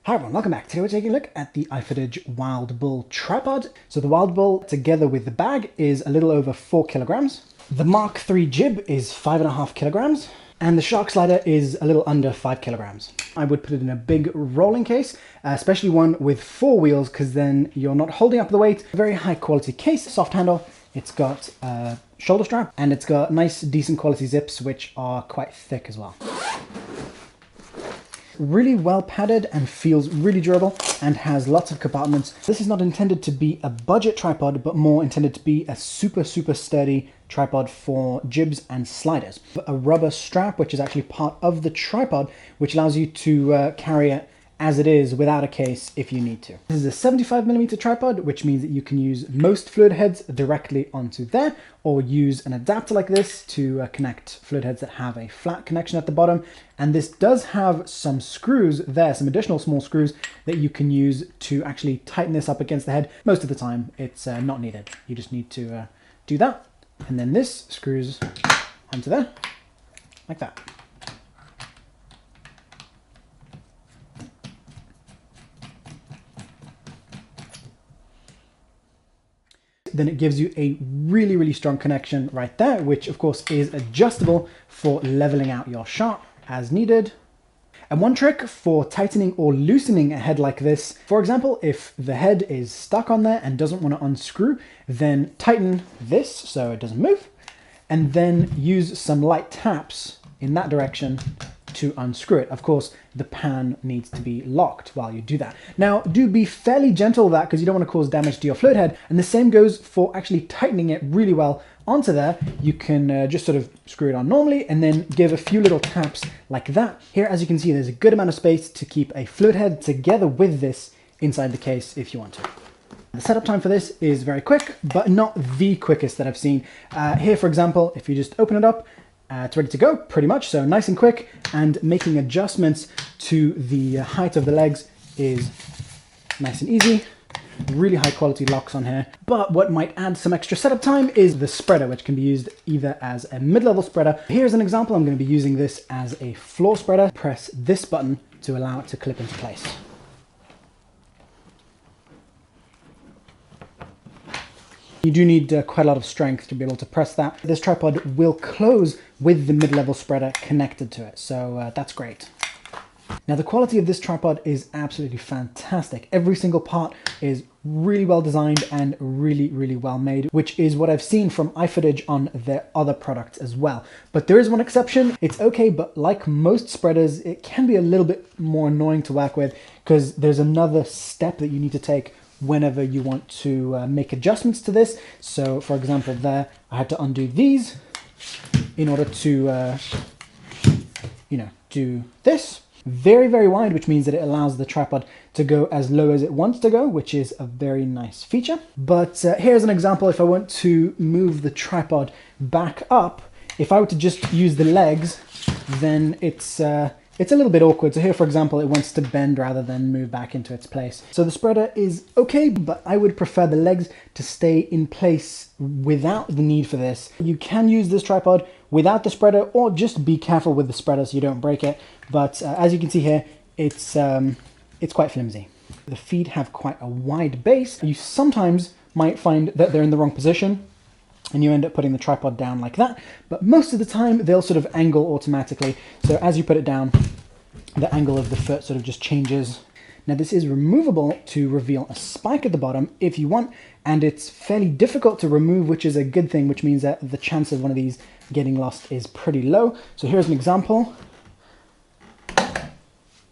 Hi everyone, welcome back. Today we're taking a look at the Ifootage Wild Bull tripod. So the Wild Bull, together with the bag, is a little over 4 kilograms. The Mark III jib is 5.5 kilograms. And the shark slider is a little under 5 kilograms. I would put it in a big rolling case, especially one with 4 wheels, because then you're not holding up the weight. Very high quality case, soft handle. It's got a shoulder strap, and it's got nice, decent quality zips, which are quite thick as well. Really well padded and feels really durable and has lots of compartments. This is not intended to be a budget tripod, but more intended to be a super sturdy tripod for jibs and sliders. A rubber strap, which is actually part of the tripod, which allows you to carry it as it is without a case if you need to. This is a 75mm tripod, which means that you can use most fluid heads directly onto there, or use an adapter like this to connect fluid heads that have a flat connection at the bottom. And this does have some screws there, some additional small screws that you can use to actually tighten this up against the head. Most of the time it's not needed. You just need to do that. And then this screws onto there, like that. Then it gives you a really strong connection right there, which of course is adjustable for leveling out your shot as needed. And one trick for tightening or loosening a head like this, for example, if the head is stuck on there and doesn't want to unscrew, then tighten this so it doesn't move, and then use some light taps in that direction to unscrew it. Of course, the pan needs to be locked while you do that. Now, do be fairly gentle with that because you don't want to cause damage to your fluid head. And the same goes for actually tightening it really well onto there. You can just sort of screw it on normally and then give a few little taps like that. Here, as you can see, there's a good amount of space to keep a fluid head together with this inside the case if you want to. The setup time for this is very quick, but not the quickest that I've seen. Here, for example, if you just open it up, it's ready to go, pretty much, so nice and quick, and making adjustments to the height of the legs is nice and easy. Really high quality locks on here. But what might add some extra setup time is the spreader, which can be used either as a mid-level spreader. Here's an example. I'm going to be using this as a floor spreader. Press this button to allow it to clip into place. You do need quite a lot of strength to be able to press that. This tripod will close with the mid-level spreader connected to it, so that's great. Now, the quality of this tripod is absolutely fantastic. Every single part is really well designed and really well made, which is what I've seen from Ifootage on their other products as well. But there is one exception. It's okay, but like most spreaders, it can be a little bit more annoying to work with because there's another step that you need to take whenever you want to make adjustments to this. So for example, there I had to undo these in order to do this. Very wide, which means that it allows the tripod to go as low as it wants to go, which is a very nice feature. But here's an example. If I want to move the tripod back up, if I were to just use the legs, then it's a little bit awkward. So here, for example, it wants to bend rather than move back into its place. So the spreader is okay, but I would prefer the legs to stay in place without the need for this. You can use this tripod without the spreader, or just be careful with the spreader so you don't break it. But as you can see here, it's quite flimsy. The feet have quite a wide base. You sometimes might find that they're in the wrong position, and you end up putting the tripod down like that, but most of the time they'll sort of angle automatically. So as you put it down, the angle of the foot sort of just changes. Now this is removable to reveal a spike at the bottom if you want, and it's fairly difficult to remove, which is a good thing, which means that the chance of one of these getting lost is pretty low. So here's an example.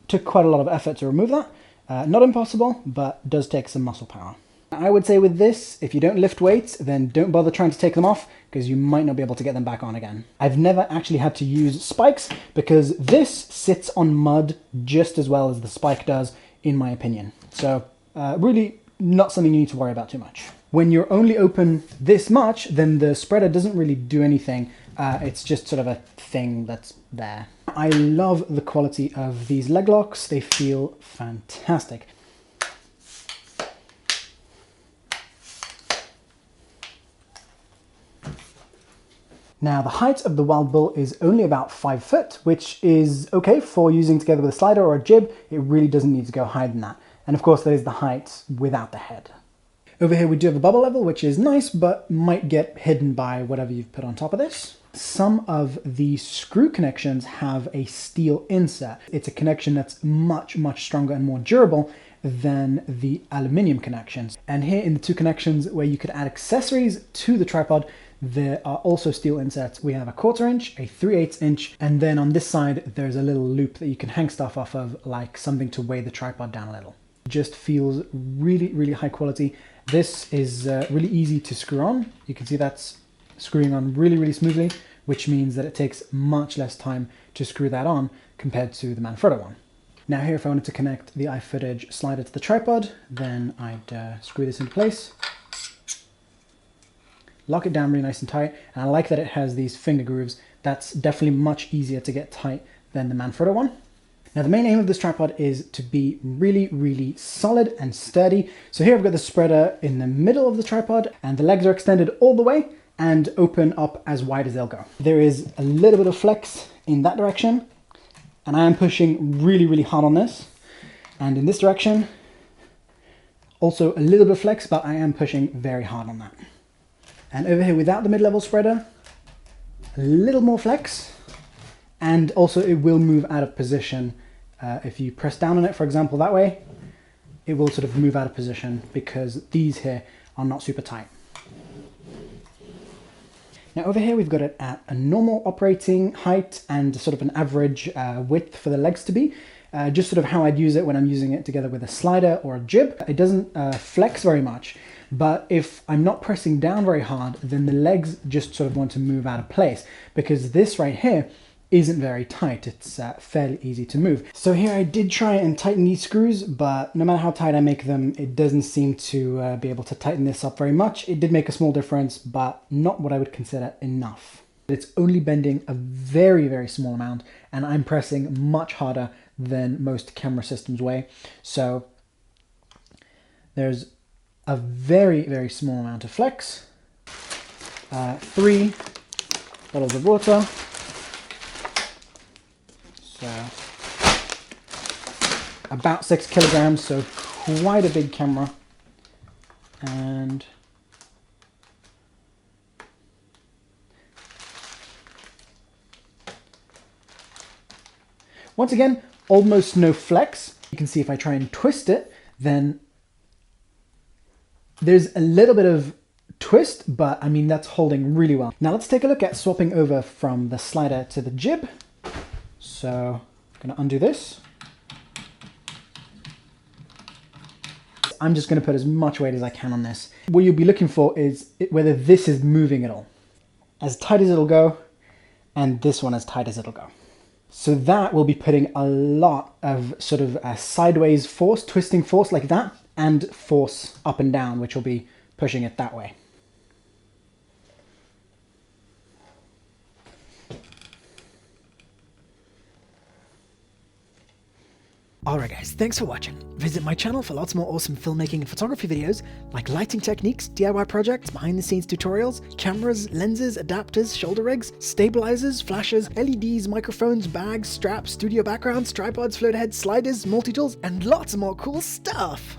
Took quite a lot of effort to remove that. Not impossible, but does take some muscle power. I would say with this, if you don't lift weights, then don't bother trying to take them off because you might not be able to get them back on again. I've never actually had to use spikes because this sits on mud just as well as the spike does, in my opinion. So really not something you need to worry about too much. When you're only open this much, then the spreader doesn't really do anything. It's just sort of a thing that's there. I love the quality of these leg locks. They feel fantastic. Now the height of the Wild Bull is only about 5 foot, which is okay for using together with a slider or a jib. It really doesn't need to go higher than that. And of course that is the height without the head. Over here we do have a bubble level, which is nice, but might get hidden by whatever you've put on top of this. Some of the screw connections have a steel insert. It's a connection that's much, much stronger and more durable than the aluminium connections. And here in the two connections where you could add accessories to the tripod, there are also steel inserts. We have a 1/4 inch, a 3/8 inch, and then on this side, there's a little loop that you can hang stuff off of, like something to weigh the tripod down a little. It just feels really, really high quality. This is really easy to screw on. You can see that's screwing on really, really smoothly, which means that it takes much less time to screw that on compared to the Manfrotto one. Now here, if I wanted to connect the Ifootage slider to the tripod, then I'd screw this into place, lock it down really nice and tight, and I like that it has these finger grooves. That's definitely much easier to get tight than the Manfrotto one. Now the main aim of this tripod is to be really, really solid and sturdy. So here I've got the spreader in the middle of the tripod, and the legs are extended all the way and open up as wide as they'll go. There is a little bit of flex in that direction, and I am pushing really, really hard on this. And in this direction, also a little bit of flex, but I am pushing very hard on that. And over here without the mid-level spreader, a little more flex, and also it will move out of position. If you press down on it, for example, that way, it will sort of move out of position because these here are not super tight. Now over here we've got it at a normal operating height and sort of an average width for the legs to be. Just sort of how I'd use it when I'm using it together with a slider or a jib. It doesn't flex very much, but if I'm not pressing down very hard, then the legs just sort of want to move out of place because this right here isn't very tight. It's fairly easy to move. So here I did try and tighten these screws, but no matter how tight I make them, it doesn't seem to be able to tighten this up very much. It did make a small difference, but not what I would consider enough. It's only bending a very, very small amount, and I'm pressing much harder than most camera systems weigh. So there's a very, very small amount of flex. 3 bottles of water. So about 6 kilograms, so quite a big camera. And once again, almost no flex. You can see if I try and twist it, then there's a little bit of twist, but I mean, that's holding really well. Now let's take a look at swapping over from the slider to the jib. So I'm going to undo this. I'm just going to put as much weight as I can on this. What you'll be looking for is whether this is moving at all. As tight as it'll go, and this one as tight as it'll go. So that will be putting a lot of sort of sideways force, twisting force like that, and force up and down, which will be pushing it that way. Alright guys, thanks for watching. Visit my channel for lots more awesome filmmaking and photography videos, like lighting techniques, DIY projects, behind the scenes tutorials, cameras, lenses, adapters, shoulder rigs, stabilizers, flashes, LEDs, microphones, bags, straps, studio backgrounds, tripods, float heads, sliders, multi-tools, and lots more cool stuff!